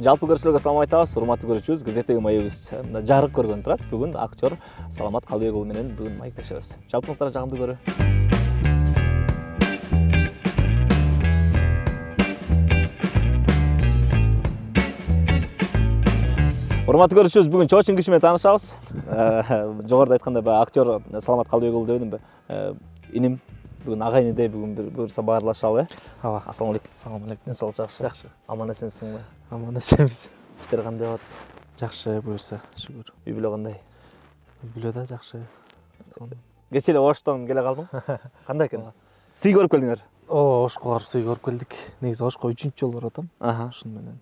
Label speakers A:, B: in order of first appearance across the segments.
A: Жалпы көрүүчүлөргө салам айтабыз, урматтуу көрүүчүбүз. Газеттеги маегибиз жарык көргөн турат. Бүгүн актер Саламат Калбек уулу менен бүгүн маектешебиз. Жалпыңыздарга жагымдуу көрүү. Урматтуу көрүүчүбүз, бүгүн чоочун киши менен таанышабыз. Жогоруда айткандай актер Саламат Калбек уулу дебедимби? Иним бүгүн агайын эдей бүгүн буюрса баарлашалы.
B: Ооба.
A: Ассаламу алейкум. Салам алейкум. Денсаулык жакшы?
B: Жакшы.
A: Аман эсенсиңби?
B: Аман эсенбиз.
A: Иштер кандай болот?
B: Жакшы буюрса, шүгүр.
A: Үй бүлө кандай?
B: Үй бүлө да жакшы.
A: Кечээ эле Оштон келе калдың? Кандай экен? Сый көрүп келдиңер?
B: Ошко барып сый көрүп келдик. Негизи Ошко 3-жол барып атам.
A: Ошону
B: менен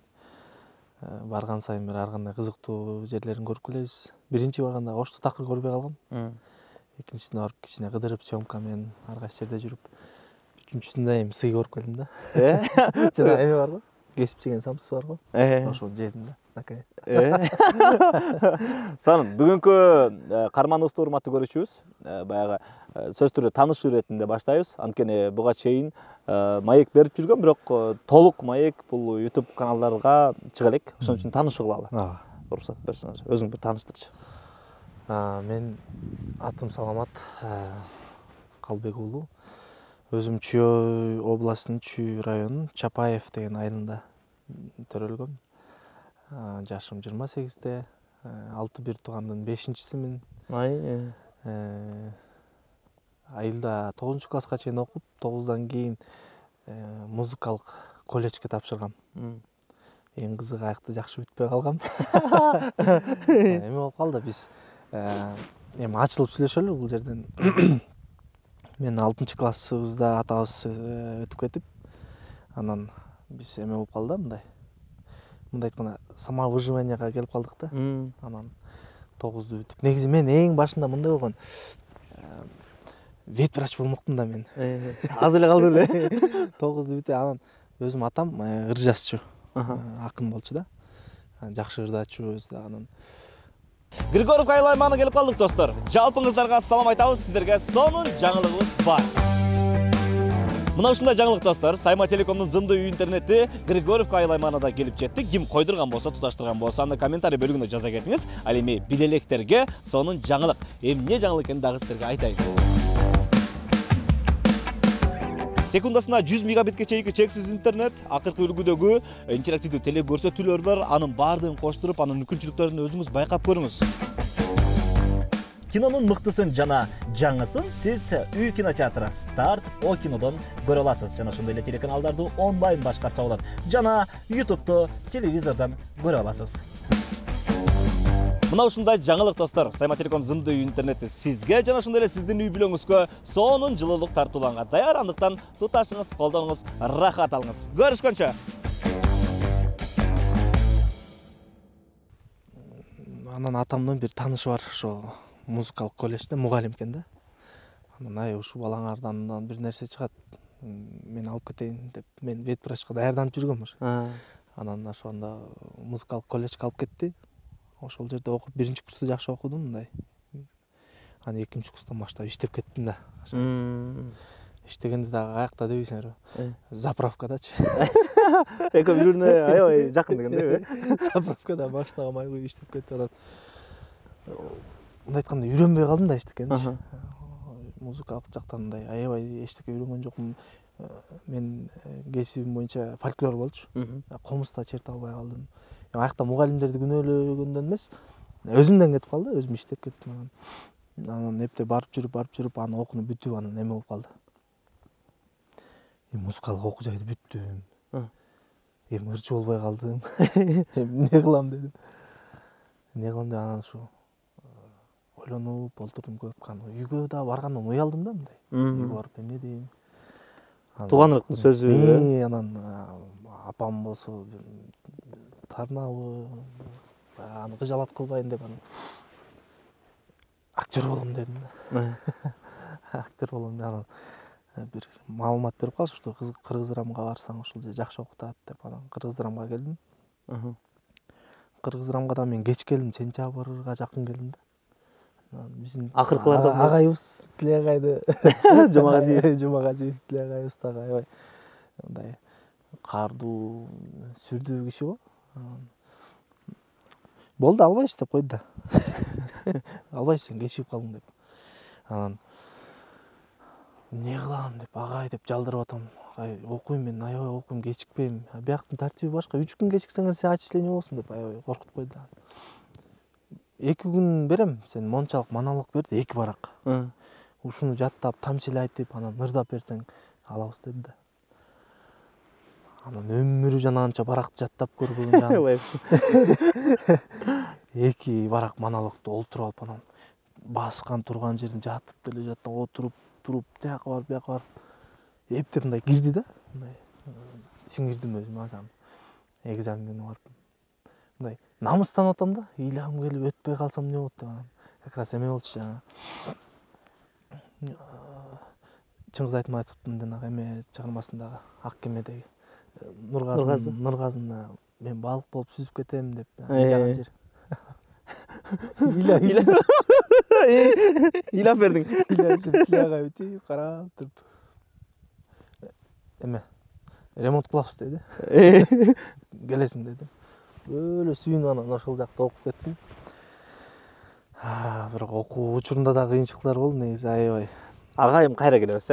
B: барган сайын бир ар кандай кызыктуу жерлерин көрүп келебиз. Биринчи барганда Ошту такыр көрбөй калгам. Экинчисине барып кичине кыдырып, съемка менен ар кайсы жерде жүрүп, үчүнчүсүндө эми сый көрүп келдим да. Жана эме барбы? Кесип жеген самсы барбы? Ошону жедим да. Наконец.
A: Сонун, бүгүнкү карманыбызды урматтуу көрүүчүбүз, баягы сөз түрү таанышуу иретинде баштайбыз. Анткени буга чейин маек берип жүргөн, бирок толук маек бул YouTube каналдарга чыга элек. Ошон үчүн таанышуу кылалы. Уруксат берсеңиз, өзүң бир тааныштырчы.
B: Мен атым Саламат Калбек уулу. Өзүм Чүй областынын Чүй районунун Чапаев деген айылында төрөлгөм. Жашым 28-те, 6 бир туугандын 5-чисимин. Айылда 9-класска чейин окуп, 9-дан кийин музыкалык колледжге тапшыргам. Эң кызыгы аякта жакшы бүтпөй калгам. Эме болуп калды, биз эми ачылып сүйлөшөлү бул жерден. Мен 6-классыбызда атабыз өтүп кетип, анан биз эме болуп калды да, мындай айтканда самовыживанияга келип калдык да. Анан 9-ду бүтүп. Негизи мен эң башында мындай болгон. Ветврач болмокмун да мен.
A: Аз эле калды эле.
B: 9-ду бүтүп, анан өзүм атам ыр жазчу. Акын болчу да. Жакшы ырдачу өзү да анан.
A: Григорьевка айыл аймагына келип калдык, достор. Жалпыңыздарга салам айтабыз, сиздерге сонун жаңылыгыбыз бар. Мына ушундай жаңылык, достор. Сайма Телекомдун зымдуу үй интернети Григорьевка айыл аймагына да келип жетти. Ким койдурган болсо, туташтырган болсо, аны комментарий бөлүгүнө жаза кетиңиз. Ал эми билелектерге сонун жаңылык. Эмне жаңылык экенин дагы сиздерге айтайын. Секундасына 100 мегабитке чейинки чексиз интернет, акыркы үлгүдөгү интерактивдүү теле көрсөтүүлөр бар. Анын баардыгын коштуруп, анын мүмкүнчүлүктөрүн өзүңүз байкап көрүңүз. Кинонун мыктысын жана жаңысын сиз үй кинотеатры Старт О кинодон көрө аласыз. Жана ошондой эле телеканалдарды онлайн башкарса болот. Жана YouTube'ду телевизордон көрө аласыз. Мына ушундай жаңылык, достор. Сайма Телеком зымдуу интернети сизге жана ошондой эле сиздин үй бүлөңүзгө сонун жылуулук тартууланга даяр. Андыктан туташыңыз, колдонуңуз, рахат алыңыз. Көрүшкөнчө.
B: Анан атамдын бир таанышы бар, ошо музыкалык колледжде мугалим экен да. Анан ушул балаңардан бир нерсе чыгат, мен алып кетейин деп, мен ветврачка даярданып жүргөм ошо. Анан ошондо музыкалык колледжге алып кетти. Ошол жерде окуп, 1-курсту жакшы окудум мындай. Анан 2-курстан баштап иштеп кеттим да. Иштегенде дагы каякта дебейсиңерби? Заправкадачы.
A: Экөө жүрүнө аябай жакын дегендейби?
B: Заправкада машинага май куюп иштеп кеттип атат. Мындай айтканда үйрөнбөй калдым да эчтекени. Музыкалык жактан мындай аябай эчтеке үйрөнгөн жокмун. Мен кесибим боюнча фольклор болчу. Комузда черте албай калдым. Аякта мугалимдерди күнөөлөгөндөн эмес, өзүмдөн кетип калды, өзүм иштеп кеттим. Анан эптеп барып жүрүп, анын окууну бүтүп, анан эме болуп калды. Музыкалык окуу жайды бүттүм. Эми ырчы болбой калдым. Эмне кылам дедим. Анан ушу ойлонуп олтурдум көп. Үйгө да баргандан уялдым да мындай. Үйгө барып эмне дейм.
A: Тууганырыктын сөзү.
B: Анан апам болсо тарнабы, аны кыжалат кылбайын деп, актер болом дедим да. Актер болом деп, анан бир маалымат берип калышты, Кыргызрамга барсаң ушул жер жакшы окутат деп, анан Кыргызрамга келдим. Кыргызрамга да мен кеч келдим, сентябрга жакын келдим да. Биздин
A: акыркыларда
B: агайыбыз Тилегайды, Жумагазиев Тилегайыбыз дагы аябай мындай каардуу, сүрдүү киши го. Болду, албайсыз деп койду да. Албайсың, сен кечигип калдың деп. Анан эмне кылам деп, агай деп жалдырып атам. Агай, окуйм мен, аябай окуйм, кечикпейм. Бияктын тартиби башка. 3 күн кечиксең сен отчисление болсун деп аябай коркутуп койду да. 2 күн берем, сен мончалык монолог берди, 2 барак. Ушуну жаттап, тамчылай айтып, анан ырдап берсең алабыз деди да. Анан өмүрү жана анча баракты жаттап көрбөгөн жан. 2 барак монологду олтуруп алып, анан баскан турган жерин жатып деле жаттап, отуруп, туруп, тияка барып, бияка барып, эптеп мындай кирди да. Мындай сиңирдим өзүмө адам. Экзаменге барып. Мындай намыстанып атам да, ыйлagым келип өтпөй калсам эмне болот деп. Как раз эме болчу жана. Чыңгыз Айтматовдун жанагы эме чыгармасындагы Ак кемедеги Нургазында мен балык болуп сүзүп кетем деп ыйлаган жер.
C: Ыйлап бердиң.
B: Тилага бүтүп карап туруп. Эме ремонт кылабыз деди. Келесиң деди. Өлө сүйүнүп анан ошол жакта окуп кеттим. Бирок окуу учурунда да кыйынчылыктар болду негизи, аябай.
C: Агайым кайра келебиз,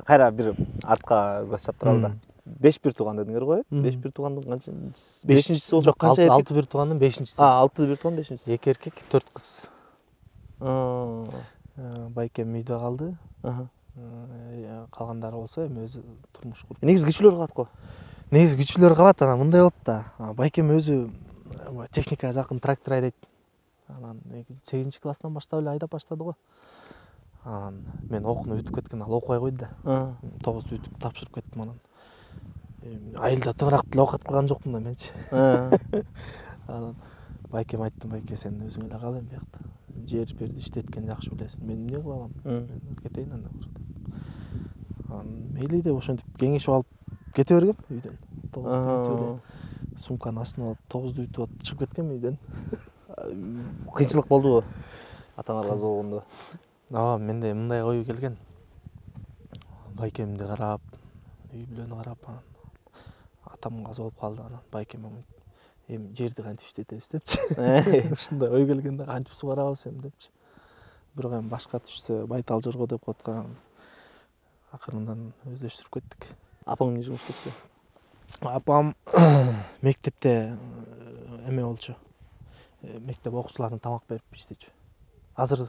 C: кайра бир артка көз чаптыралы да. 5-1 тууган дедиңер го, 5-1 туугандын канча? 5-чиси болду.
B: Жок, 6-1 туугандын 5-чиси.
C: 6-1 тууган 5-чиси.
B: 2 эркек, 4 кыз. Байкем үйдө калды. Калгандары болсо эми өзү турмуш куруп.
C: Негизи кичүүлөр калат го.
B: Негизи кичүүлөр калат, анан мындай болот да. Байкем өзү техникага жакын трактор айдайт. Анан 8-класстан баштап эле айдап баштады го. Анан мен окууну бүтүп кеткен, ал окубай койду да. 9-ду бүтүп тапшырып кеттим анан. Айылда тыңырак деле оокат кылган жокмун да менчи. Анан байкем айттым, байке сен өзүң эле кал эми биякта. Жер берди иштеткен жакшы билесиң. Мен эмне кыла алам? Кетейин анда. Анан мейли деп ошентип кеңешип алып кете бергем үйдөн. 9-ду бүтүп эле сумканын астына алып 9-ду бүтүп алып чыгып кеткем үйдөн.
C: Кыйынчылык болдубу? Атаңар каза болгондо.
B: Менде мындай ой келген. Байкемди карап, үй бүлөнү карап, атам каза болуп калды, анан байкем эми жерди кантип иштетебиз депчи. Ушундай ой келген да, кантип сугарабыз эми депчи. Бирок эми башка түшсө байтал жорго деп коткан. Акырындан өздөштүрүп кеттик.
C: Апаң эмне жумуш иштепти?
B: Апам мектепте эме болчу. Мектеп окуучуларына тамак берип иштечү. Азыр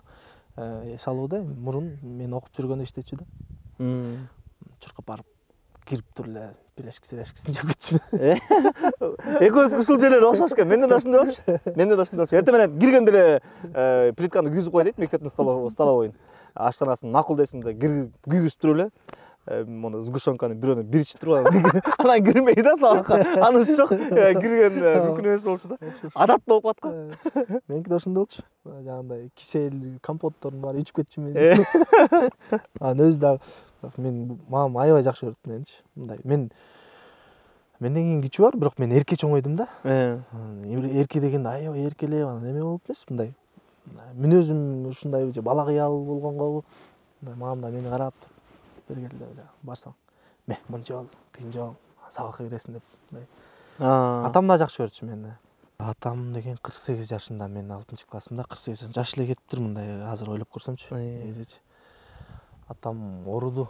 B: салууда, мурун мен окуп жүргөндө иштечү да. Чуркап барып кирип туруп эле пирашкисин жеп кетчүмүн.
C: Экөөбүз ушул жерлер окшош экен. Менде да ушундай болчу. Эртең менен киргенде эле плитканы күйгүзүп кой дейт мектептин столовойун. Ашканасын макулдайсың да күйгүзүп туруп эле мону сгущенканы бирөөнү бир ичип туруп анан кирмей да сабакка. Анысы жок. Кирген мүмкүн эмес болчу да. Адат болуп каткан.
B: Меники да ошондой болчу. Жагандай кисель, компоттордун баары ичип кетчүмүн. Анан өзү да мамам аябай жакшы көрөт меничи. Мындай менден кийин кичүү бар, бирок мен эрке чоңойдум да. Эрке дегенде аябай эркелеп, анан эме болуп эмес, мындай мүнөзүм ушундай же бала кыял болгонгобу. Мамам да мени карап бергелде эле барсаң, мынча бол, тыйынча бол, сабакка киресиң деп. Атам да жакшы көрчү мени. Атам деген 48 жашында, мен 6-классымда 48 жаш эле кетиптир, мындай азыр ойлоп көрсөмчү. Атам ооруду.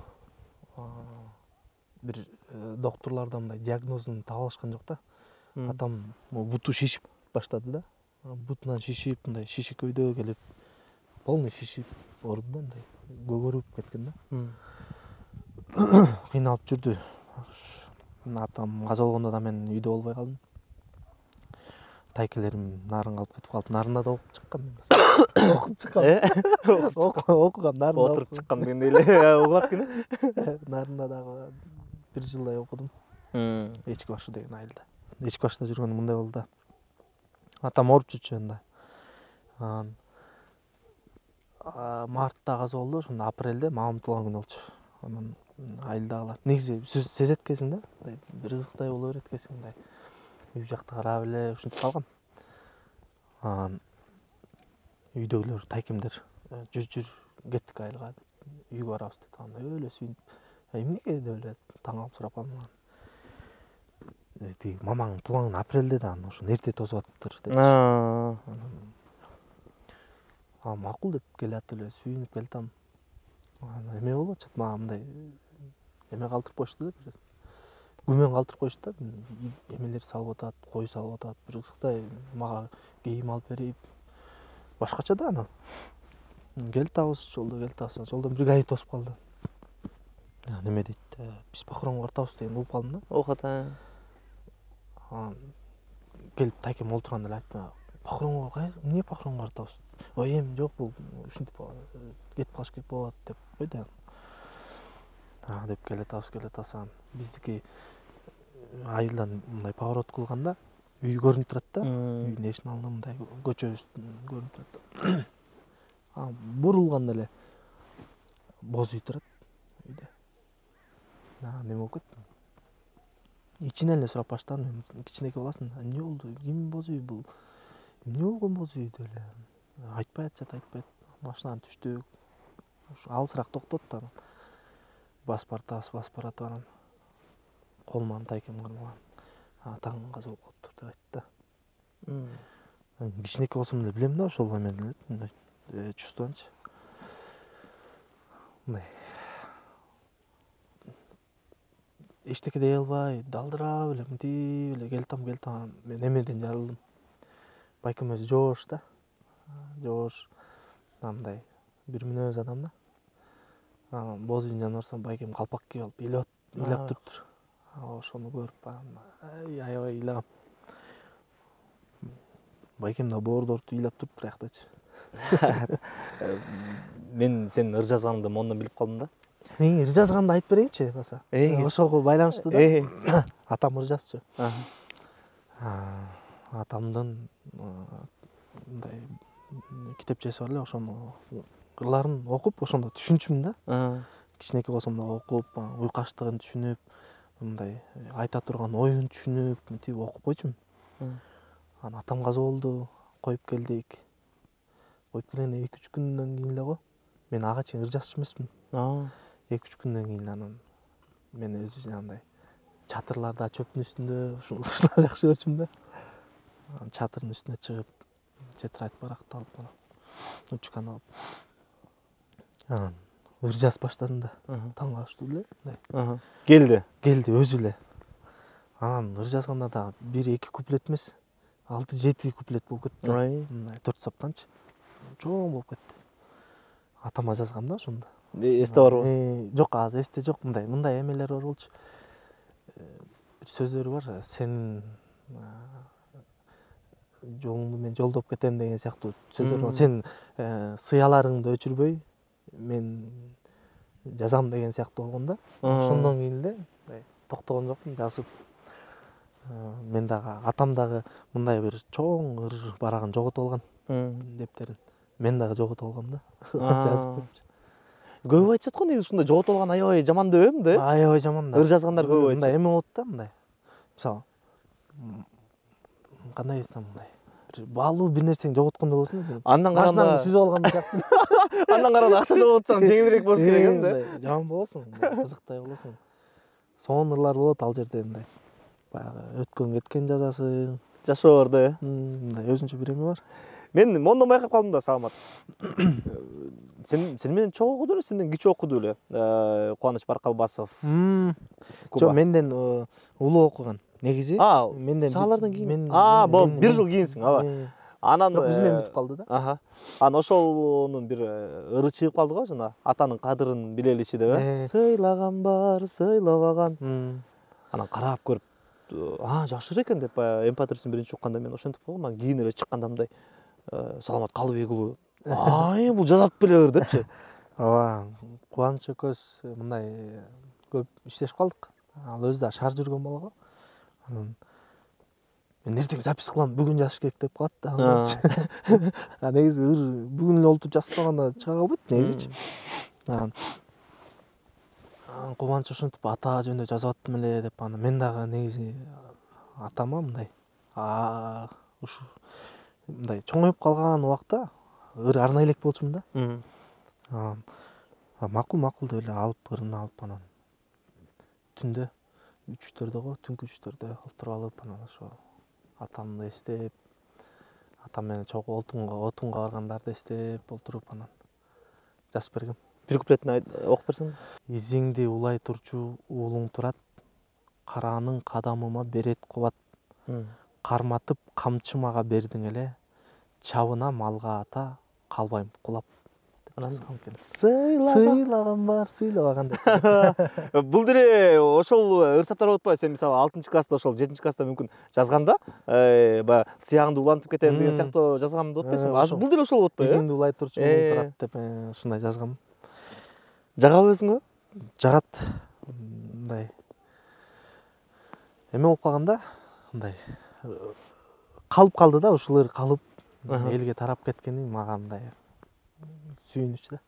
B: Бир докторлордон мындай диагнозун таба алышкан жок да. Атам буту шишип баштады да. Бутунан шишип, мындай шиши көйдөгө келип, полный шишип ооруду да, мындай көгөрүп кеткен да. Кыйналып жүрдү. Атам каза болгондо да мен үйдө болбой калдым. Тайкелерим нарынга алып кетип калып, нарында да окуп чыккам мен. Окуп чыккам. Окугам, нарында
C: отуруп чыккам дегенде эле угат экен.
B: Нарында дагы 1 жылдай окудум. Эчки башы деген айылда. Эчки башта жүргөндө мындай болду да. Атам ооруп жүрчү анда. Мартта каза болду, ошондо апрелде мамам туулган күнү болчу. Анан айылдагылар негизи сезет экенсиң да, бир кызыктай боло берет экенсиң, мындай үй жакты карап эле ушинтип калгам. Үйдөгүлөр, тайкемдер жүр кеттик айылга, үйгө барабыз деп. Анда өлө сүйүнүп, эмнеге деп эле таң калып сурап калдым. тиги мамаңдын туулган апрелде да анан ошону эрте тосуп атыптыр деп. Макул деп келатып эле сүйүнүп келатам. Анан эме болуп атышат, мага мындай эме калтырып коюшту да, бир күмөн калтырып коюшту да, эмелер салып атат, кой салып атат, бир ыксыктай мага кийим алып берип, башкача да анан. Келатабыз, жолдон бир ай тосуп калды. Неме дейт, биз похоронго бартабыз деген угуп калдым да.
C: Окот.
B: Келип тайкем олтурганда эле айттым, похоронго эмне похоронго бартабыз? Ой, эми жок, бул ушинтип кетип калыш керек болот деп койду. Деп келатабыз анан биздики айылдан мындай поворот кылганда үй көрүнүп турат да. Үйдүн эшигин алдында мындай көчөбүз көрүнүп турат. Бурулганда эле боз үй турат үйдө. Неме болуп кетти. Ичинен эле сурап баштадым. Кичинекей баласың, эмне болду? Ким боз үй бул? Эмне болгон боз үйдө эле? Айтпай атышат. Машинадан түштүк. Алысыраак токтотту анан. Басып баратып анан колуман тайкем кармаган. Таң каза болуп калыптыр деп айтты. Кичинекей болсом эле билем да ошол эмени эле, чувствованчы. Мындай эчтеке дей албай, далдырап эле, мынтип эле келатам. Мен эмеден жарылдым. Байкем өзү жоош да. Жоош. Мындай бир мүнөз адам да. Боз үйдүн жанына барсам, байкем калпак кийип алып ыйлап туруптур. Ошону көрүп аябай ыйлагам. Байкем да боордортуп ыйлап туруптур аяктачы.
C: Мен сенин ыр жазганыңды мондон билип калдым да.
B: Ыр жазганды айтып берейинчи баса. Ошого байланыштуу да. Атам ыр жазчу. Атамдын мындай китепчеси бар эле, ошону ырларын окуп, ошондо түшүнчүмүн да. Кичинекей болсом да окуп, уйкаштыгын түшүнүп, мындай айта турган оюн түшүнүп, мынтип окуп койчумун. Анан атам каза болду, коюп келдик. Коюп келгенден 2-3 күндөн кийин эле го. Мен ага чейин ыр жазчу эмесмин. 2-3 күндөн кийин анан мен өзү жанагындай чатырларда чөптүн үстүндө ушуларды жакшы көрчүмүн да. Чатырдын үстүнө чыгып, тетрадь баракты алып, ручканы алып. Анан ыр жазып баштадым да. Таң калыштуу эле. Келди өзү эле. Анан ыр жазганда да 1-2 куплет эмес, 6-7 куплет болуп кетти. Мындай 4 саптанчы. Чоң болуп кетти. Атама жазгам да ошондо.
C: Эсте барбы?
B: Жок, азыр эсте жок. Мындай эмелер бар болчу. Бир сөздөрү бар. Сенин жолуңду мен жолдоп кетем деген сыяктуу сөздөр бар. Сен сыяларыңды өчүрбөй, мен жазам деген сыяктуу болгон да. Ошондон кийин эле токтогон жокмун, жазып. Мен дагы, атам дагы мындай бир чоң ыр барагын жоготуп алган дептерин. Мен дагы жоготуп алгам да. Жазып берипчи.
C: Көп айтышат го, негизи ушундай жоготуп алган аябай жаман деп эми да?
B: Аябай жаман да.
C: Ыр жазгандар көп айтышат.
B: Мындай эме болот да, мындай. Мисалы, кандай десем мындай. Бир баалуу бир нерсени жоготкондой болосуң.
C: Андан караганда
B: машинаңды сүзүп алган сыяктуу.
C: Андан караганда акча жоготсаң жеңилирээк болуш керек эми да.
B: Жаман болосуң, кызыктай болосуң. Сонун ырлар болот ал жерде мындай. Баягы өткөн кеткен жазасың.
C: Жашоорду,
B: мындай өзүнчө бир эме бар.
C: Мен мондон байкап калдым да, Саламат. Сен менен чоң окуду эле, сенден кичи окуду эле. Кубаныч Баркалбасов.
B: Жок, менден улуу окуган. Негизи
C: менден саалардан кийин. Болду, 1 жыл кийинсиң, аба. Анан
B: биз менен бүтүп калды да.
C: Анан ошонун бир ыры чыгып калды го, жана атанын кадырын билеличи деп. Сыйлаган бар, сыйлабаган. Анан карап көрүп, жакшы экен деп, Эмпатрисин биринчи укканда мен ошентип койгом. Анан кийин эле чыкканда мындай Саламат Калыбек уулу, бул жазат беле депчи.
B: Ооба, Кубаныч экөөбүз мындай көп иштешип калдык. Ал өзү да шаар жүргөн бала го. Анан мен эртең запись кылам, бүгүн жазыш керек деп калат да. Негизи ыр бүгүн эле олтуруп жазып койгондо чыга калбайт негизичи. Анан Кубаныч ошентип ата жөнүндө жазып аттым эле деп, анан мен дагы негизи атама мындай ушу мындай чоңоюп калган убакта ыр арнай элек болчумун да. Макул деп эле алып ырын алып, анан түндө 3-4 го, түнкү 3-4 отуруп алып, анан ошо атамды эстеп, атам менен чогуу отунга баргандарды эстеп отуруп анан жазып бергем.
C: Бир куплетин окуп берсең.
B: Изиңди улай турчу уулуң турат, караанын кадамыма берет кубат. Карматып камчы мага бердиң эле, чабына малга ата, калбайм кулап. Анан сыйлаган бар, сыйлаган деп.
C: Бул деле ошол ырсаптар болуп атпайбы? Сен мисалы 6-класста, ошол 7-класста мүмкүн жазганда, баягы сыягыңды улантып кетем деген сыяктуу жазган болуп атпайсыңбы? Азыр бул деле ошол болуп атпайбы?
B: Изиңди улай турчу уулуң турат деп ушундай жазгам.
C: Жагабы өзүңө?
B: Жагат. Мындай эме болуп калганда, мындай калып калды да, ушулар калып элге тарап кеткени мага мындай сүйүнүч да.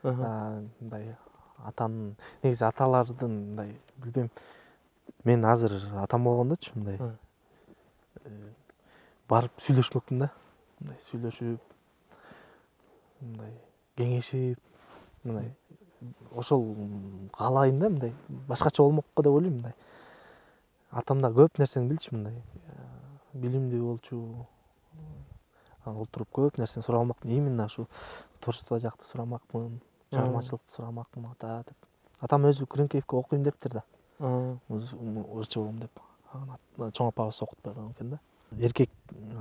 B: Мындай атанын, негизи аталардын мындай билбейм. Мен азыр атам болгондочу мындай барып сүйлөшмөкмүн да. Мындай сүйлөшүп, мындай кеңешип, мындай ошол каалайм да, мындай башкача болмокко деп ойлойм мындай. Атам да көп нерсени билчү, мындай билимдүү болчу. Олтуруп көп нерсени сурап алмакмын. Именно ушу творчество жакты сурамакмын, чыгармачылыкты сурамакмын ата деп. Атам өзү Күреңкеевке окуйм дептир да. Ырчы болом деп. Чоң апабыз окутпай койгон экен да. Эркек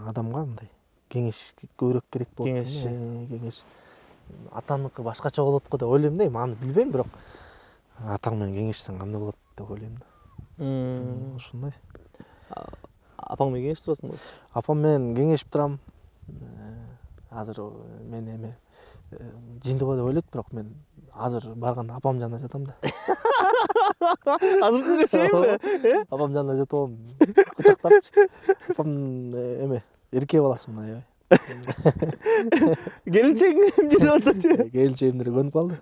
B: адамга мындай кеңеш көбүрөөк керек болот. Кеңеш. Атаныкы башкача болот го деп ойлойм да. Аны билбейм, бирок атаң менен кеңешсең кандай болот деп ойлойм да. Ушундай.
C: Апаң менен кеңешип турасың ба?
B: Апам менен кеңешип турам. Азыр мен эме жиндиго деп ойлойт, бирок мен азыр барганда апам жанына жатам да.
C: Азыр күнгө чейинби?
B: Апам жанына жатып алам, кучактапчы. Апам эме эркек баласы мындай.
C: Келинчегиң деп атат.
B: Келинчегим деле көнүп калды.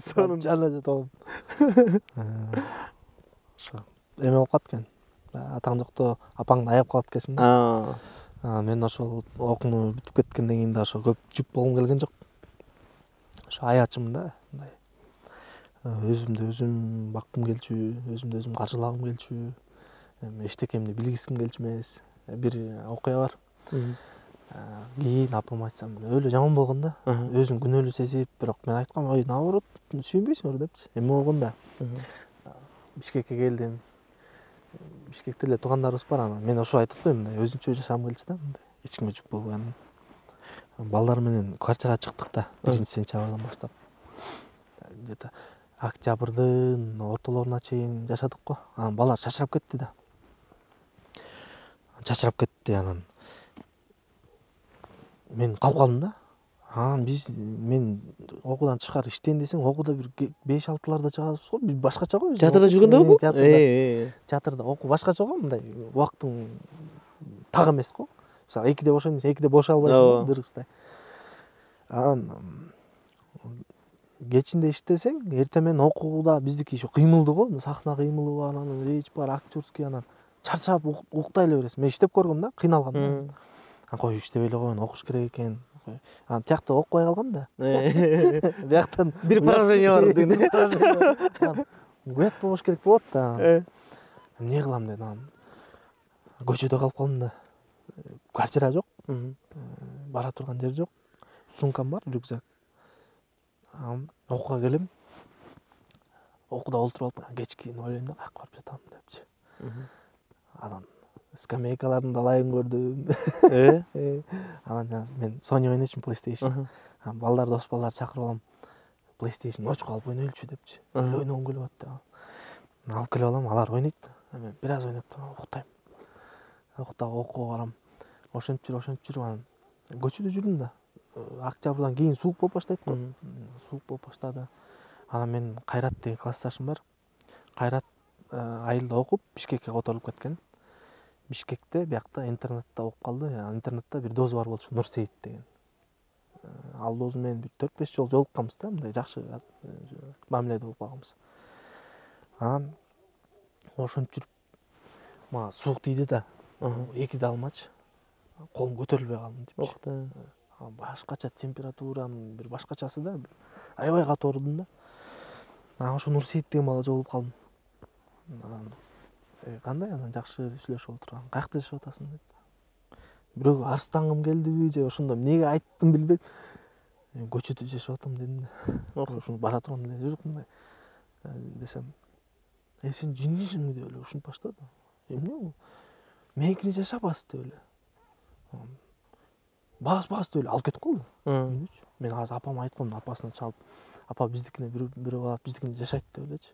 C: Сонун
B: жанына жатып алам. Ошо эме болуп калат экен. Атаң жокто апаңды аяп калат экенсиң да. Мен ошол окууну бүтүп кеткенден кийин да ошо көп жүк болгум келген жок. Ошо аячымын да, мындай. Өзүмдү өзүм баккым келчү, өзүмдү өзүм каржылагым келчү. Эчтекемди билгисим келчү эмес. Бир окуя бар. Кийин апама айтсам, өлө жаман болгон да. Өзүн күнөөлүү сезип, бирок мен айткам, ой, наоборот, сүйүнбөйсүңөр депчи. Эме болгон да. Бишкекке келдим. Бишкекте эле туугандарыбыз бар, анан мен ошо айтып атпаймынбы, мындай өзүнчө жашагым келчү да, мындай эч кимге жүк болбой анан. Балдар менен квартирага чыктык да, 1-сентябрдан баштап. Где-то октябрдын ортолоруна чейин жашадык го. Анан балдар чачырап кетти да. Анан мен калып калдым да. Анан мен окуудан тышкары иштейин десең, окууда бир 5-6ларда чыгабыз го. Биз башкача го.
C: Театрда жүргөндө бул?
B: Театрда окуу башкача го, мындай убактың так эмес го. Мисалы 2-де бошойм десең, 2-де бошой албайсың бир кыздай. Анан кечинде иштесең, эртең менен окууда биздики ошо кыймылдуу го. Сахна кыймылы бар, анан речь бар, актёрский, анан чарчап уктай эле бересиң. Мен иштеп көргөм да, кыйналгам да. Анан кой иштебей эле коеюн, окуш керек экен. Анан тиякта окубай калгам да. Бияктан
C: бир поражение бар деген.
B: Уят болуш керек болот да. Эмне кылам дедим анан. Көчөдө калып калдым да. Квартира жок. Бара турган жер жок. Сумкам бар, рюкзак. Окууга келем. Окууда олтуруп алып, кечки ойлойм да, каяка барып жатам депчи. Анан скамейкалардын далайын көрдүм. Анан мен Sony ойнойчумун, PlayStation. Балдар, дос балдар чакырып алам. PlayStation очко алып ойнойлучу депчи. Ойногум келип атты. Алып келип алам, алар ойнойт. Мен бир аз ойноп туруп уктайм. Уктап окууга барам. Ошентип жүрүп анан көчөдө жүрдүм да. Октябрдан кийин суук болуп баштайт го. Суук болуп баштады. Анан мен Кайрат деген классташым бар. Кайрат айылда окуп, Бишкекке которулуп кеткен. Бишкекте биякта интернетте окуп калды. Интернетте бир дозу бар болчу, Нурсейит деген. Ал дозу менен 4-5 жолу жолукканбыз да, мындай жакшы мамиледе болуп калганбыз. Анан ошентип жүрүп мага суук тийди да. 2-де алмачы. Колум көтөрүлбөй калдым депчи. Башкача температуранын бир башкачасы да. Аябай катуу оорудум да. Анан ошо Нурсейит деген бала жолугуп калдым. Кандай анан жакшы сүйлөшүп отурган. Каякта жашап атасың деп. Бирөөгө арстангым келдиби же ошондо эмнеге айттым билбейм. Көчөдө жашап атам дедим да. Ошону бара турган эле жок мындай десем. Сен жиндисиңби деп эле ушинтип баштады. Эмне бул? Меникине жашабас деп эле. Бас деп эле алып кетип калды. Мен азыр апама айтып коем, апасына чалып, апа биздикине бирөө алып биздикине жашайт деп элечи.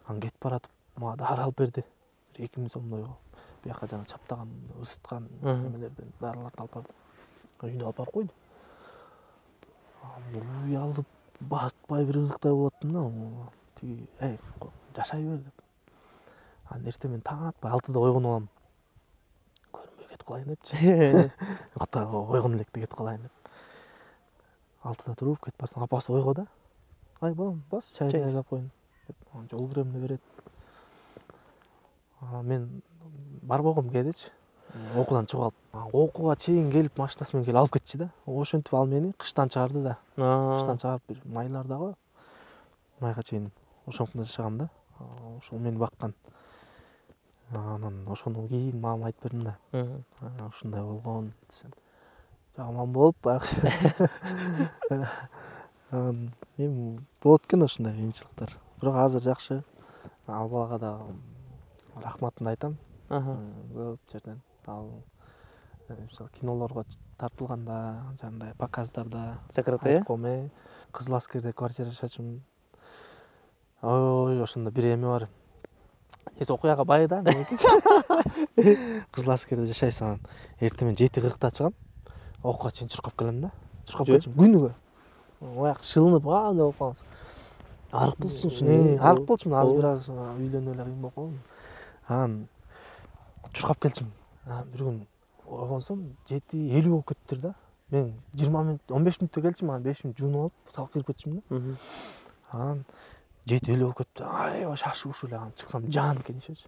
B: Анан кетип баратып, мага дары алып берди. 2000 сомдойго. Бияка жана чаптаган, ысыткан немелерден дарыларды алып барды. Үйүнө алып барып койду. Уялып, батпай бир кызыктай болуптум да. Тиги, жашай бер деп. Анан эртең мен таң атпай 6-да ойгонуп алам. Көрүнбөй кетип калайын депчи. Укта ойгон электе кетип калайын деп. 6-да туруп кетип барсам, апасы ойго да. Ай балам, бас чай дайгап коеюн деп. Жол киремди берет. Мен барбогум кээдечи. Окуудан чыгып алып, окууга чейин келип машинасы менен келип алып кетчи да. Ошентип ал мени кыштан чыгарды да. Кыштан чыгарып бир майлардагы майга чейин ошондо жашагам да. Ошол мени баккан. Анан ошондон кийин мамама айтып бердим да. Ушундай болгон десем. Жаман болуп баягы. Эми болот экен ушундай кыйынчылыктар. Бирок азыр жакшы. Ал балага да рахматымды айтам. Көп жерден. Ал мисалы кинолорго тартылганда, жандай показдарда
C: Секретте?
B: Кызыл Аскерде квартира жашачумун. Ой, ошондо бир эме бар. Эс окуяга бай да. Кызыл Аскерде жашайсың анан. Эртең мен 7:40 чыгам. Окууга чейин чуркап келем да. Чуркап келчүм күнүгө. Ояк шылынып, андай болуп каласың. Арык болчусуң. Арык болчумун, азыр бир аз үйлөнүп эле кыйын болуп калдым. Анан чуркап келчүм. Бир күн ойгонсом 7:50 болуп кетиптир да. Мен 20 мүнөт, 15 мүнөттө келчүм, анан 5 мүнөт жуунуп алып, салып кирип кетчүм да. Анан 7:50 болуп кетти. Аябай шашып ушул эле чыксам жан экен ишечи.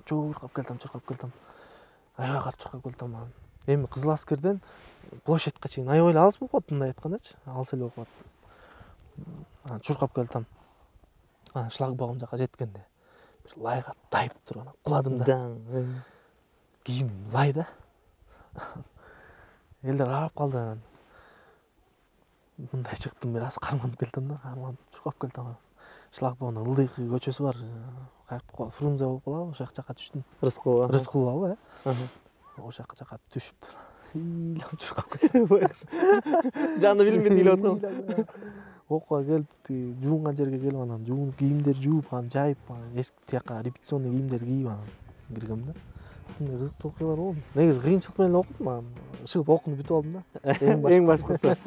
B: Чуркап келтем. Аябай катуу чуркап келтем анан. Эми Кызыл Аскерден площадька чейин аябай эле алыс болуп калат, мындай айткандачы. Алыс эле болуп калат. Анан чуркап келтем. Анан шлагбаум жака жеткенде бир лайга тайып турган. Куладым да. Кийим лай да. Элдер карап калды анан. Мындай чыктым, бир аз карманып келдим да. Карманып чуркап келдим. Шлагбаумдун ылдыйкы көчөсү бар. Каяк болуп калат? Фрунзе болуп калабы? Ошол жака түштүм. Рыскуловго, ошол жака түшүп ыйлап чуркап келдим.
C: Жаны билинбейт ыйлап аткан.
B: Окууга келип, жуунган жерге келип анан жуунуп, кийимдерди жууп, анан жайып, тияка репетиционный кийимдерди кийип анан киргем да. Ушундай кызыктуу окуялар болду. Негизи кыйынчылык менен окудум, анан чыгып окууну бүтүп алдым да.
C: Эң башкысы.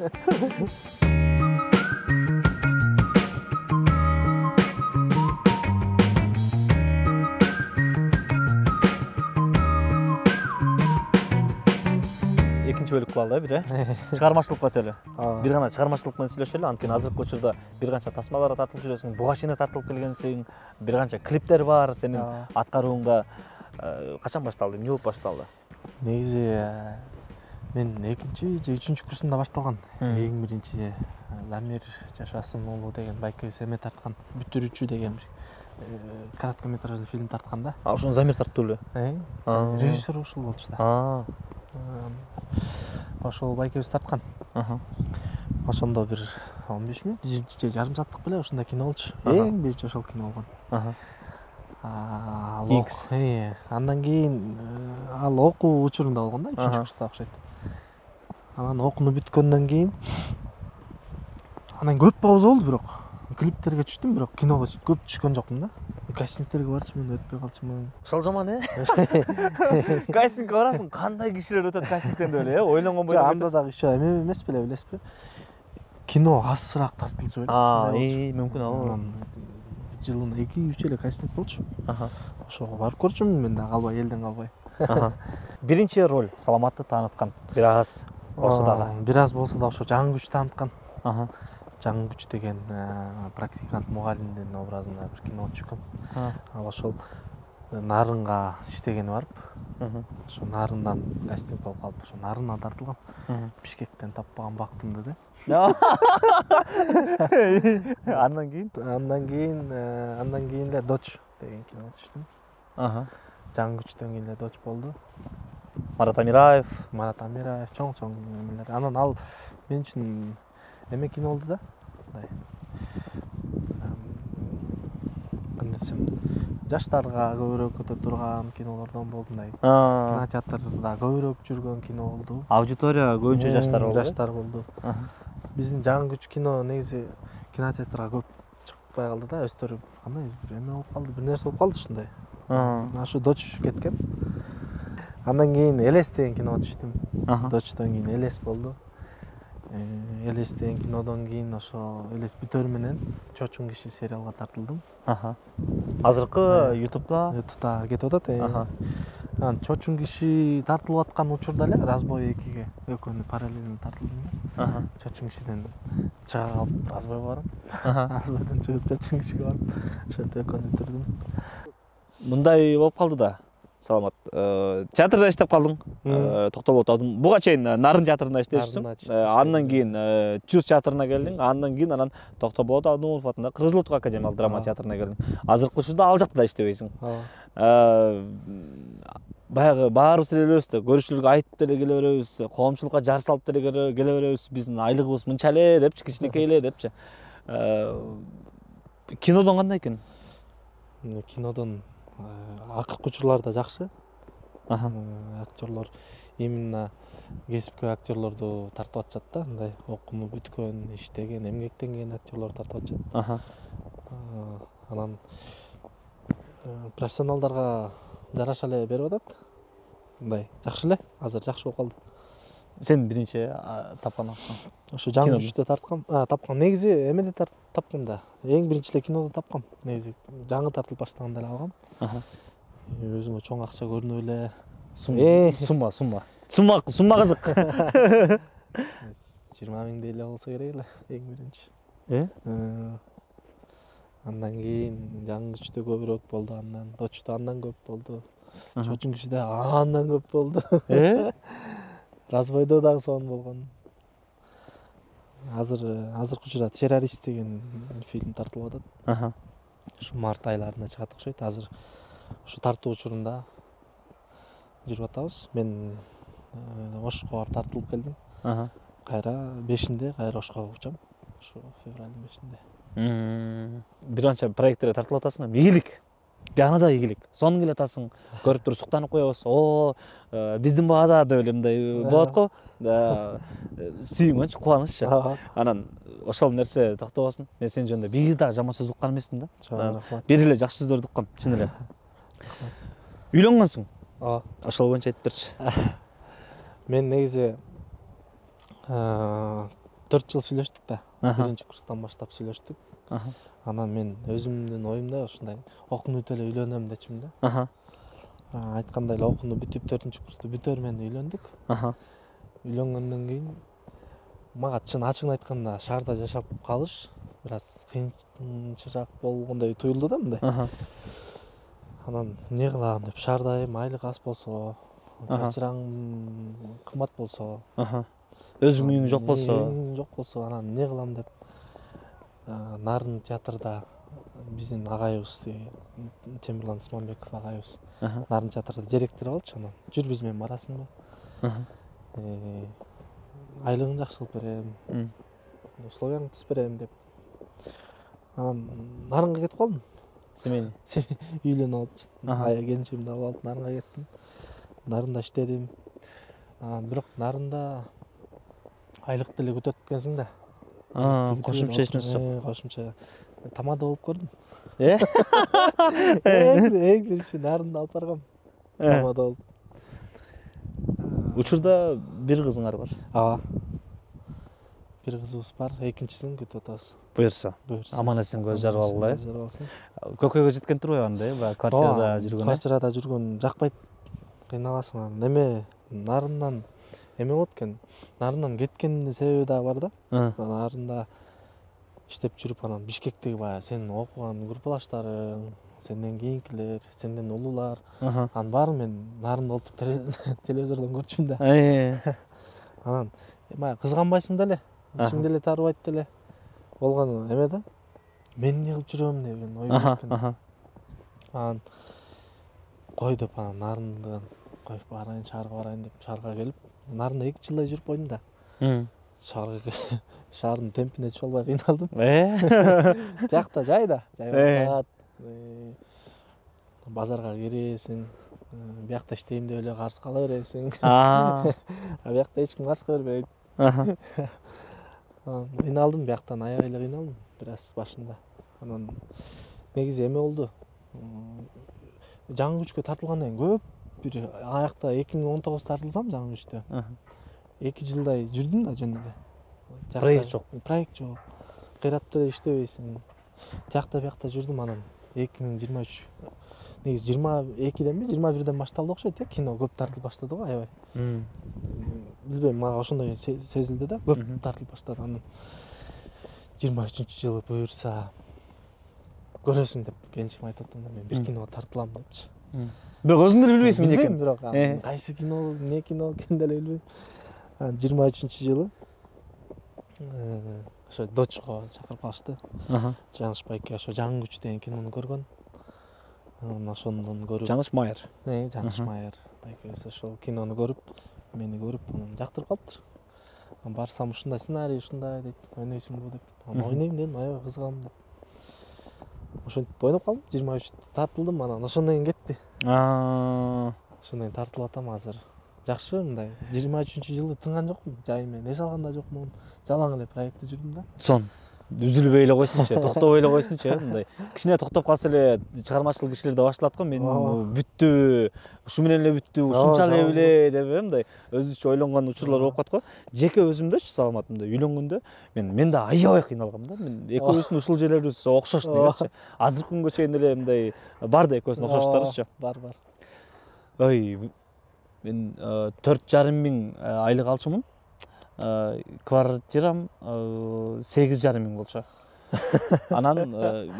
C: Экинчи бөлүк кылалы бир, чыгармачылыкка өтөлү. Бир гана чыгармачылык менен сүйлөшөлү. Анткени азыркы учурда бир канча тасмаларга тартылып жүрөсүң, буга чейин тартылып келгенсиң, бир канча клиптер бар сенин аткарууңда. Качан башталды? Эмне болуп башталды?
B: Негизи мен 2-чи же 3-чү курсумда башталган. Эң биринчи Замир Жашасын уулу деген байкебиз эме тарткан. Бүтүрүүчү деген короткометражный фильм тарткан да.
C: Ошону Замир тарттуу эле.
B: Режиссер ушул болчу да. Ошол байкебиз тарткан. Ошондо бир 15 мүнөт, 20 же жарым сааттык беле ушундай кино болчу. Эң биринчи ошол кино болгон.
C: X.
B: Андан кийин ал окуу учурунда болгон да, 3-чү курста окшойт. Анан окууну бүткөндөн кийин анан көп пауза болду бирок. Клиптерге түштүм, бирок киного көп түшкөн жокмун да. Кастингтерге барчумун, өтпөй калчумун.
C: Ошол жаман Кастингге барасың, кандай кишилер өтөт кастингден деп эле, ойлонгон бойдон.
B: Анда дагы иши эме эмес беле, билесизби? Кино азыраак тартылчу беле.
C: Мүмкүн ал.
B: Жылына 2-3 эле кастинг болчу. Ошого барып көрчүмүн мен да, калбай, элден калбай.
C: Биринчи роль саламатты тааныткан. Бир аз болсо дагы.
B: Бир аз болсо да ошо жаңы күч тааныткан. Жаңы күч деген практикант мугалимдин образында бир кино чыккан. Ал ошол Нарынга иштегени барып, ошо Нарындан кастинг болуп калып, ошо Нарынга тартылгам. Бишкектен таппаган бактымды да.
C: Андан кийин?
B: Андан кийин эле Доч деген кино түштүм. Жаңы күчтөн кийин эле Доч болду.
C: Марат Амираев,
B: чоң эмелер. Анан ал мен үчүн эме кино болду да. Мындай. Кандай десем, жаштарга көбүрөөк өтө турган кинолордон болду. Мындай кинотеатрда көбүрөөк жүргөн кино болду.
C: Аудитория көбүнчө жаштар болду.
B: Жаштар болду. Биздин жаңы күч кино негизи кинотеатрга көп чыкпай калды да, өздөрү кандай бир эме болуп калды, бир нерсе болуп калды ушундай. Ашы Доч кеткен. Андан кийин Элес деген кино түштүм. Дочтон кийин Элес болду. Элес деген кинодон кийин ошо Элес бүтөр менен Чочун киши сериалга тартылдым.
C: Азыркы YouTube'да
B: кетип атат. Анан Чочун киши тартылып аткан учурда эле Разбой 2ге экөөнү параллельно тартылдым. Чочун кишиден чыга калып Разбойго барам. Разбойдон чыгып Чочун кишиге барып, ошентип экөөнү бүтүрдүм.
C: мындай болуп калды да. Саламат. Театрда иштеп калдың. Токтоболдо. Буга чейин Нарын театрында иштешсиң. Андан кийин Чус театрына келдиң. Андан кийин анан Токтоболдо Абдымолов атындагы Кызыл Утук академиялык драма театрына келдиң. Азыркы учурда ал жакта да иштебейсиң. Баягы баарыбыз эле билебиз да, көрүүчүлөргө айтып деле келе беребиз, коомчулукка жар салып деле келе беребиз. Биздин айлыгыбыз мынча эле депчи, кичинекей эле депчи. Кинодон кандай экен?
B: Кинодон акыркы учурларда жакшы. Актерлор именно кесипкөй актерлорду тартып атышат да, мындай окуму бүткөн, иштеген, эмгектенген актерлор тартып атышат. Анан профессионалдарга жараша эле берип атат. Мындай жакшы эле, азыр жакшы болуп калды.
C: Сен биринчи тапкан акчаң?
B: Ошо жаңы күчтө тапкам. Негизи эмеде тапкам да. Эң биринчи эле кинодо тапкам. Негизи жаңы тартылып баштаганда эле алгам. Өзүмө чоң акча көрүнүп эле.
C: Сумма кызык.
B: 20 миңдей эле болсо керек эле эң биринчи. Андан кийин жаңы күчтө көбүрөөк болду, андан Дочто андан көп болду. Чочун кишиде андан көп болду. Разбойдо дагы сонун болгон. Азыркы учурда Террорист деген фильм тартылып атат. Ушу март айларында чыгат окшойт. Азыр ушу тартуу учурунда жүрүп атабыз. Мен Ошко барып тартылып келдим. Кайра 5-inde кайра Ошко учам. Ушу февралдын 5-inde.
C: Бир анча проекттерге тартылып атасың, ийгилик. Бияна да ийгилик. Сонун келе атасың. Көрүп туруп суктанып коебуз. Биздин баада деп эле мындай болот го. Сүйүнгөнчү, кубаныччы. Анан ошол нерсе токтобосун. Мен сен жөнүндө бир дагы жаман сөз уккан эмесмин да. Бир эле жакшы сөздөрдү уккам, чын эле. Үйлөнгөнсүң? Ошол боюнча айтып берчи.
B: Мен негизи 4 жыл сүйлөштүк да. Биринчи курстан баштап сүйлөштүк. Анан мен өзүмдүн оюмда ушундай окууну эле үйлөнөм дечимин да. Айткандай эле окууну бүтүп 4-курсту бүтөр менен үйлөндүк. Үйлөнгөндөн кийин мага чын ачыгын айтканда шаарда жашап калыш бир аз кыйынчыраак болгондой туюлду да мындай. Анан эмне кылам деп шаарда эми айлык аз болсо, квартираң кымбат болсо,
C: өзүңүн үйүң жок болсо,
B: анан эмне кылам деп Нарын театрда биздин агайыбыз Темирлан Исманбеков агайыбыз Нарын театрда директор болчу. Анан жүр биз менен барасыңбы? Айлыгын жакшы кылып берем, условияңды түзүп берем деп. Анан Нарынга кетип калдым.
C: Семейный.
B: Үйлөнүп алып, келинчегимди алып Нарынга кеттим. Нарында иштедим. Бирок Нарында айлык деле күтөт экенсиң да.
C: Кошумча эч нерсе жок.
B: Кошумча тамада болуп көрдүм. Эң биринчи Нарында алып баргам. Тамада болуп.
C: Учурда бир кызыңар бар.
B: Бир кызыбыз бар, экинчисин күтүп атабыз.
C: Буюрса. Аман эсен көз жарып алгыла. Көкөйгө жеткен турбайбы анда, баягы квартирада жүргөн?
B: Квартирада жүргөн жакпайт. Кыйналасың. Неме Нарындан эме болот экен. Нарындан кеткендин себеби да бар да. Нарында иштеп жүрүп анан Бишкектеги баягы сенин окуган группалаштарың, сенден кийинкилер, сенден улуулар. Анын баарын мен нарында олтуруп телевизордон көрчүм да. Анан баягы кызганбайсың да эле, ичиң деле таарыбайт деле. Болгону эме да. Мен эмне кылып жүрөм деген ой келген. Анан кой деп анан нарындан кой барайын, шаарга барайын деп шаарга келип, нарында 2 жылдай жүрүп койдум да. Шаардын темпине түшө албай кыйналдым. Тиякта жайда, жайбат. Базарга киресиң, биякта иштейм деп эле каршы кала бересиң. Биякта эч ким каршы бербейт. Кыйналдым, бияктан аябай эле кыйналдым бир аз башында. Анан негизи эме болду. Жаңы күчкө тартылгандан кийин көп бир аякта 2019 тартылсам жаңы күчтө. 2 жылдай жүрдүм да жөн эле.
C: Проект жок.
B: Проект жок. Кыйрап деле иштебейсиң. Тиякта биякта жүрдүм анан 2023 негизи 22ден 21ден башталды окшойт, кино көп тартылып баштады го аябай. Билбейм, мага ошондой сезилди да, көп тартылып баштады. Анан 23-жылы буюрса көрөсүң деп келинчим айтып атам да, мен бир киного тартылам депчи.
C: Бирок өзүң деле билбейсиң эмне экенин.
B: Бирок кайсы кино, эмне кино экенин деле билбейм. 23-жылы ошо Дочко чакырып калышты. Жаңыш байке ошо жаңы күч деген кинону көргөн. Анан ошондон көрүп.
C: Жаңыш Майер.
B: Жаңыш Майер байкебиз ошол кинону көрүп, мени көрүп, анан жактырып калыптыр. Анан барсам ушундай сценарий, ушундай дейт, ойнойсуңбу деп. Анан ойнойм дедим, аябай кызыгам деп. Ошентип ойноп калдым, 23 тартылдым, анан ошондон кийин кетти. Ошондон кийин тартылып атам азыр. Жакшы мындай 23-жылы тынган жокмун, жайыма эс алган да жокмун. Жалаң эле проектте жүрдүм да.
C: Сон үзүлбөй эле койсунчу, токтобой эле койсунчу, мындай. Кичине токтоп калса эле чыгармачылык ишлер да башталат го. Мен бүттү, ушу менен эле бүттү, ушунчалык эле деп мындай өзүчө ойлонгон учурлар болуп калат го. Жеке өзүмдөчү саламат мындай үйлөнгөндө мен да аябай кыйналгам да. Мен экөөбүздүн ушул жерлерибиз окшош негизичи. Азыркы күнгө чейин эле мындай бар да экөөбүздүн окшоштарыбызчы.
B: Бар.
C: Ой, мен 4,5 миң айлык алчумун. Квартирам 8,5 миң болчу. Анан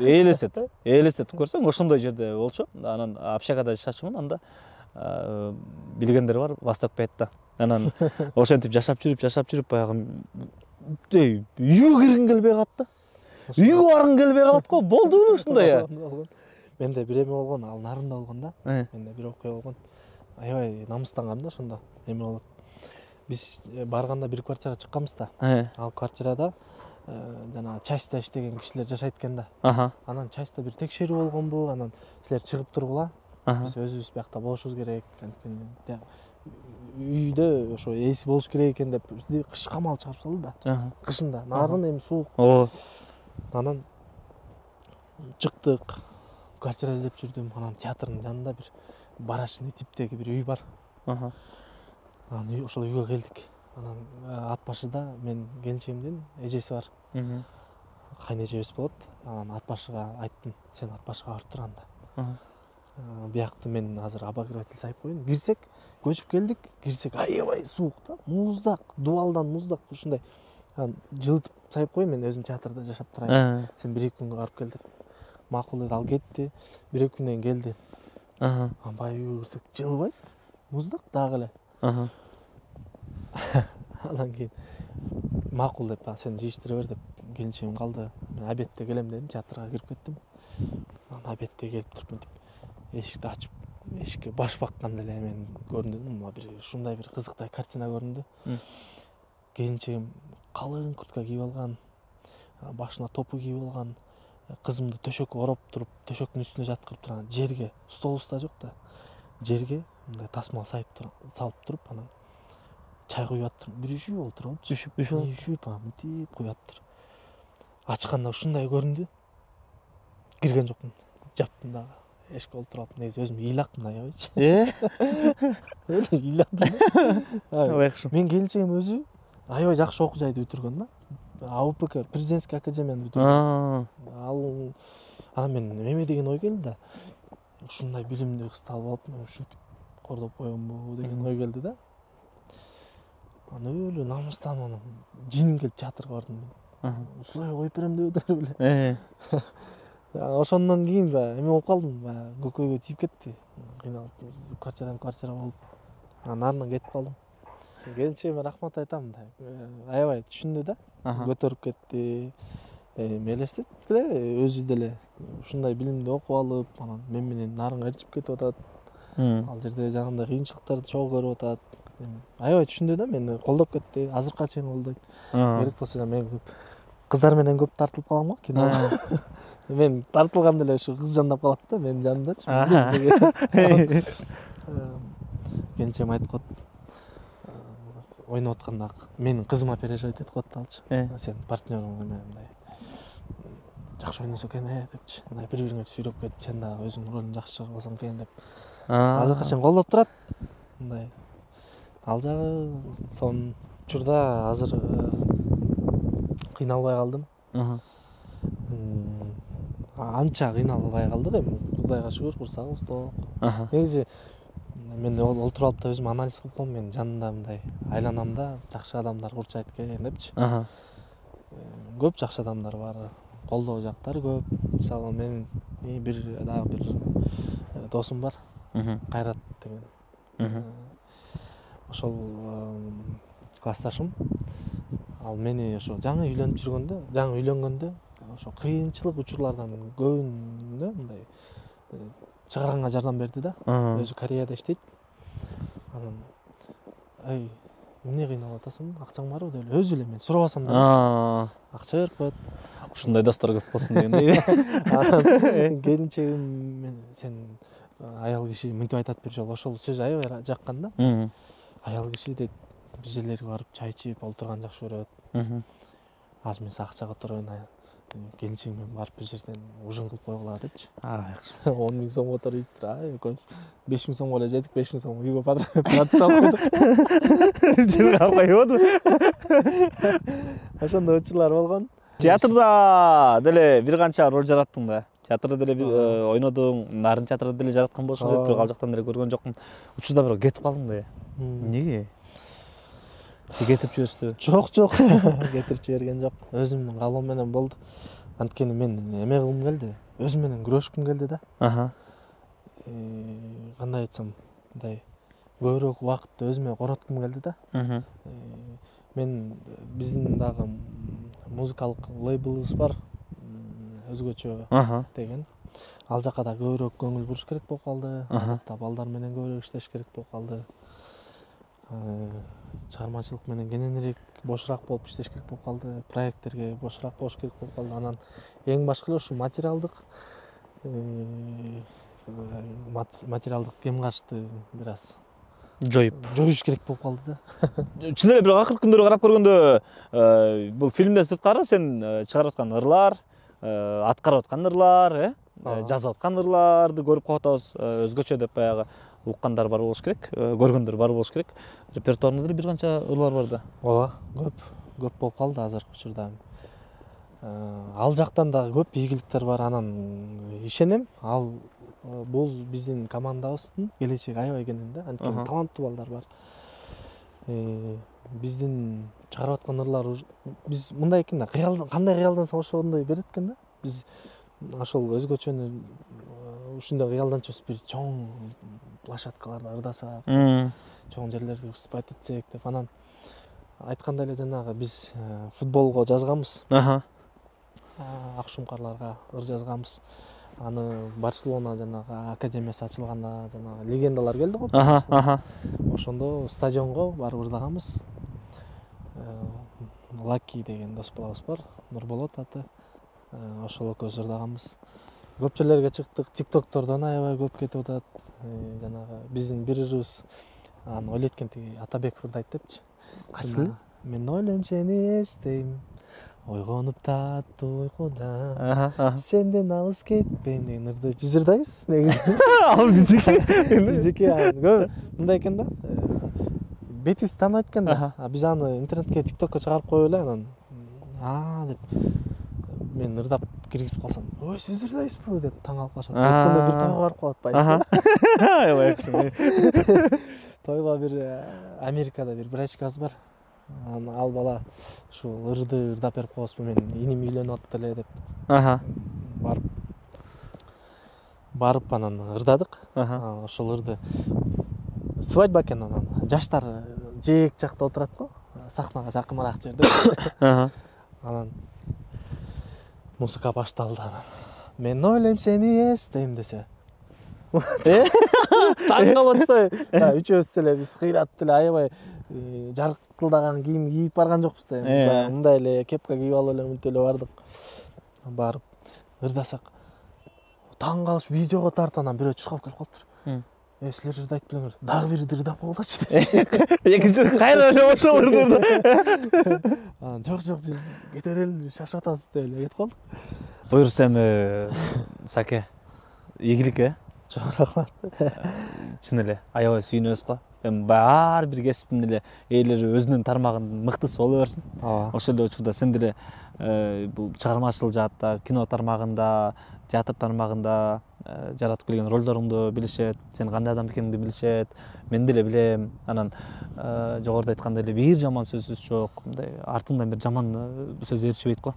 C: элестет көрсөң ошондой жерде болчу. Анан общагада жашачумун, анда билгендер бар, Восток 5-та. Анан ошентип жашап жүрүп баягы үйгө киргим келбей калат да. Үйгө баргым келбей калат го. Болду беле ушундай.
B: Менде бир эме болгон, ал нарында болгон да. Менде бир окуя болгон. Аябай намыстангам да ошондо. Эме болот. Биз барганда бир квартира чыкканбыз да. Ал квартирада жана частьта иштеген кишилер жашайт экен да. Анан частьта бир текшерүү болгонбу, анан силер чыгып тургула. Биз өзүбүз биякта болушубуз керек. Анткени үйдө ошо эси болуш керек экен деп бизди кыш камал чыгарып салды да. Кышында нарын эми суук. Анан чыктык. Квартира издеп жүрдүм. Анан театрдын жанында бир барачный типтеги бир үй бар. Анан ошол үйгө келдик. Анан ат башыда мен келинчегимдин эжеси бар. Кайнэжебиз болот. Анан ат башыга айттым, сен ат башыга барып тур анда. Биякты мен азыр обогреватель сайып коеюн. Кирсек, көчүп келдик. Кирсек аябай суук да, муздак, дубалдан муздак ушундай. Анан жылытып сайып коеюн, мен өзүм театрда жашап турайын. Сен 1-2 күнгө барып кел деп. Макул деп ал кетти. 1-2 күндөн кийин келди. Анан баягы үйгө кирсек жылыбайт. Муздак дагы эле. Анан кийин макул деп, сен жыйыштыра бер деп келинчегим калды. Мен обедте келем дедим, театрга кирип кеттим. Анан обедте келип туруп мынтип эшикти ачып, эшикке баш бакканда эле мен көрүндүм, бир ушундай бир кызыктай картина көрүндү. Келинчегим калың куртка кийип алган, башына топу кийип алган, кызымды төшөккө ороп туруп, төшөктүн үстүнө жаткырып турган, жерге, столубуз да жок да. Жерге мындай тасма салып туруп, анан чай куюп атып, бир үшүү болуп турупчу. Үшүп, мынтип куюп атып. Ачканда ушундай көрүндү. Кирген жокмун. Жаптым дагы. Эшикке олтуруп алып, негизи өзүм ыйлакмын аябайчы. Ыйлакмын. Мен келинчегим өзү аябай жакшы окуу жайды бүтүргөн да. АУПК, президентский академияны бүтүргөн. Анан мен эме деген ой келди да. Ушундай билимдүү кызды алып алып, мен ушинтип кордоп коембу деген ой келди да. Анан өлө намыстанып анан жиним келип театрга бардым мен. Усулай коюп берем деп эле. Ошондон кийин эме болуп калдым, көкөйгө тийип кетти. Кыйналып, квартира болуп. Анан артынан кетип калдым. Келинчегиме рахмат айтам, аябай түшүндү да, көтөрүп кетти. Элестетти эле өзү деле ушундай билимди окуп алып, анан мен менен нарынга ээрчип кетип атат. Ал жерде жанагындай кыйынчылыктарды чогуу көрүп атат. Аябай түшүндү да, мени колдоп кетти. Азыркыга чейин колдойт. Керек болсо мен кыздар менен көп тартылып калам го киного. Мен тартылганда эле ушу кыз жандап калат да, менин жанымдачы. Келинчегим айтып коет. Ойноп атканда менин кызыма переживать этип коет алчы. Сен партнерың эме мындай жакшы ойносо экен депчи. Мындай бири-бириңерди сүйрөп кетип, сен дагы өзүңдүн ролуңду жакшы чыгарып алсаң экен деп. Азыркыга чейин колдоп турат. Мындай. Ал жагы son учурда азыр кыйналбай калдым. Анча кыйналбай калдык эми. Кудайга шүгүр, курсагыбыз ток. Негизи мен олтуруп алып да өзүм анализ кылып коем. Мен жанымда мындай айланамда жакшы адамдар курчайт экен депчи. Көп жакшы адамдар бар. Колдоо жактары көп. Мисалы менин дагы бир досум бар. Кайрат деген. Ошол классташым. Ал мени ошо жаңы үйлөнгөндө ошо кыйынчылык учурлардан көбүндө мындай чыгарганга жардам берди да. Өзү Кореяда иштейт. Анан эмне кыйналып атасың? Акчаң барбы деп өзү эле мен сурабасам да. Акча берип коет.
C: Ушундай достор көп болсун дегендей.
B: Келинчегим мен сен аял киши мынтип айтат бир жолу. Ошол сөз аябай жаккан да. Аял киши дейт бир жерлерге барып чай ичип олтурганды жакшы көрөт. Азыр мен акча которойн. Келинчегим менен барып бир жерден ужин кылып койгула депчи. 10.000 сом которуп ийиптир. Экөөбүз 5.000 сомго эле жетик, 5.000 сом үйгө патрат алып койдук.
C: Жыргап койбоду.
B: Ошондой учурлар болгон.
C: Театрда деле бир канча роль жараттың да. Театрда деле бир ойнодуң, нарын театрда деле жараткан болушуң керек, бирок ал жактан деле көргөн жокмун. Учурда бирок кетип калдың да. Эмнеге? Кетип жиберишти?
B: Жок. Кетип жиберген жок. Өзүмдүн калоом менен болду. Анткени мен эме кылгым келди. Өзүм менен күрөшкүм келди да. Кандай айтсам, мындай көбүрөөк убакытты өзүмө короткум келди да. Мен биздин дагы музыкалык лейблыбыз бар. Өзгөчө деген. Ал жака да көбүрөөк көңүл буруш керек болуп калды. Ал жакта балдар менен көбүрөөк иштеш керек болуп калды. Чыгармачылык менен кененирээк бошураак болуп иштеш керек болуп калды. Проекттерге бошураак болуш керек болуп калды. Анан эң башкы эле ушу материалдык кем карышты бир аз жоюш керек болуп калды да.
C: Чын эле бирок акыркы күндөрү карап көргөндө бул фильмден сырткары сен чыгарып аткан ырлар, аткарып аткан ырлар, жазып аткан ырларды көрүп калып атабыз. Өзгөчө деп баягы уккандар бар болуш керек, көргөндөр бар болуш керек. Репертуарыңда деле бир канча ырлар бар да.
B: Ооба, көп болуп калды азыркы учурда. Ал жактан да көп ийгиликтер бар. Анан ишенем, бул биздин командабыздын келечеги аябай кенен да. Анткени таланттуу балдар бар. Биздин чыгарып аткан ырлар биз мындай экен да, кандай кыялдансак ошондой берет экен да. Биз ошол өзгөчөнү ушундай кыялданчубуз, бир чоң площадкаларда ырдасак, чоң жерлерди спать этсек деп. Анан айткандай эле жанагы биз футболго жазганбыз. Акшумкарларга ыр жазганбыз. Аны Барселона жанагы академиясы ачылганда жанагы легендалар келди го. Ошондо стадионго барып ырдаганбыз. Лаки деген дос балабыз бар, Нурболот аты. Ошол экөөбүз ырдаганбыз. Көп жерлерге чыктык, тиктоктордон аябай көп кетип атат. Жанагы биздин бир ырыбыз аны ойлойт экен, тиги Атабеков ырдайт депчи.
C: Кайсы?
B: Мен ойлойм сени эстейм, ойгонуп таттуу уйкуда, сенден алыс кетпейм деген ырды биз ырдайбыз негизи.
C: Ал биздики.
B: Биздики мындай экен да. Бетибиз тааныбайт экен да. Биз аны интернетке, тиктокко чыгарып коюп эле анан деп мен ырдап киргизип калсам, ой сиз ырдайсызбы деп таң калып калышат. Өткөндө бир тойго барып калат байшы.
C: Аябай жакшы.
B: Тойго бир Америкада бир врачкабыз бар. Ал бала ушул ырды ырдап берип коесузбу, мен иним үйлөнүп атты эле деп. Барып барып анан ырдадык. Ошол ырды свадьба экен, анан жаштар жээк жакта отурат го, сахнага жакыныраак жерде. Анан музыка башталды. Анан мен ойлойм сени эстейм десе. Таң калып атпайбы? Үчөөбүз деле биз кыйратып деле аябай жаркылдаган кийим кийип барган жокпуз да. Мындай эле кепка кийип алып эле мынтип эле бардык. Барып ырдасак таң калыш видеого тартып, анан бирөө чуркап келип калыптыр. Силер ырдайт белеңер, дагы бири ырдап койгулачы деп.
C: Экинчи кайра эле ошол ырдырды.
B: Анан жок биз кете берели, шашып атабыз деп эле кетип калдык.
C: Буюрса эми Саке, ийгилик
B: Чоң рахмат.
C: Чын эле аябай сүйүнөбүз го. Эми ар бир кесиптин эле ээлери өзүнүн тармагынын мыктысы боло берсин. Ошол эле учурда сен деле бул чыгармачыл жаатта, кино тармагында, театр тармагында жаратып келген ролдоруңду билишет, сен кандай адам экениңди билишет. Мен деле билем. Анан жогоруда айткандай эле бир жаман сөзүбүз жок. Мындай артыңдан бир жаман сөз ээрчибейт го.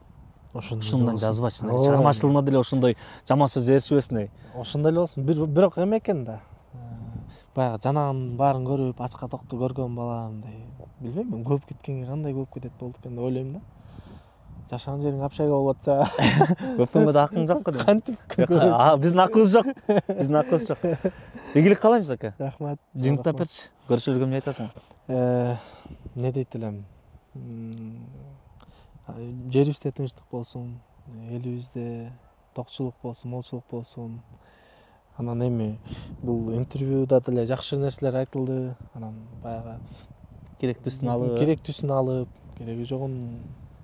C: Ушундан жазбачы. Чыгармачылыгына деле ошондой жаман сөз ээрчибесин.
B: Ошондой эле болсун. Бирок эме экен да. Баягы жанагынын баарын көрүп, ачка токту көргөн бала мындай, билбейм, көп кеткенге кандай көп кетет болду экен деп ойлойм да. Жашаган жериң общага болуп атса,
C: көпкөнгө да акың жок го.
B: Кантип?
C: Биздин акыбыз жок. Биздин акыбыз жок. Ийгилик каалайм Саке.
B: Рахмат.
C: Жыйынтыктап берчи. Көрүшөлгө эмне айтасың?
B: Не дейт элем? Жерибизде тынчтык болсун, элибизде токчулук болсун, молчулук болсун. Анан эми бул интервьюда деле жакшы нерселер айтылды. Анан баягы
C: Керектүүсүн алып,
B: кереги жогун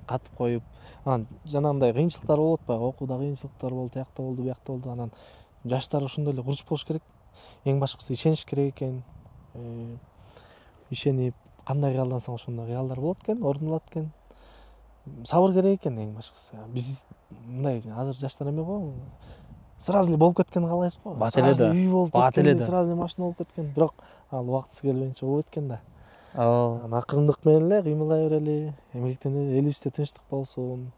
B: катып коюп, анан жанагындай кыйынчылыктар болот атпайбы? Окууда кыйынчылыктар болду, тиякта болду, биякта болду. Анан жаштар ошондой эле курч болуш керек. Эң башкысы ишенич керек экен. Ишенип, кандай кыялдансаң ошондой кыялдар болот экен, ордуналат экен. Сабыр керек экен эң башкысы. Биз мындай азыр жаштар эме го. Сразу эле болуп кеткенин каалайбыз го.
C: Бат эле да.
B: Үй болуп кеткен, сразу эле машина болуп кеткен. Бирок ал убактысы келбейинче болбойт экен да. Анан акырындык менен эле кыймылдай берели. Эмелектен элибизде тынчтык болсун.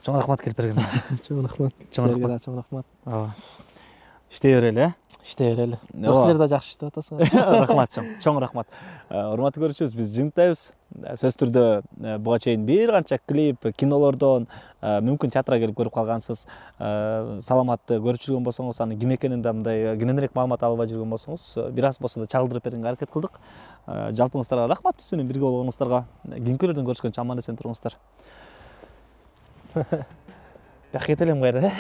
C: Чоң рахмат келип берген.
B: Чоң рахмат. Чоң рахмат.
C: Иштей берели,
B: Иштей берели. Силер да жакшы иштеп атасыңар.
C: Рахмат чоң рахмат. Урматтуу көрүүчүбүз, биз жыйынтайбыз. Сөз түрдө буга чейин бир канча клип, кинолордон, мүмкүн театрга келип көрүп калгансыз. Саламатты көрүп жүргөн болсоңуз, анын ким экенин да мындай кененирээк маалымат албай жүргөн болсоңуз, бир аз болсо да чагылдырып бергенге аракет кылдык. Жалпыңыздарга рахмат, биз менен бирге болгонуңуздарга. Кийинкилерден көрүшкөнчө аман эсен туруңуздар. Жак кетелем кайра.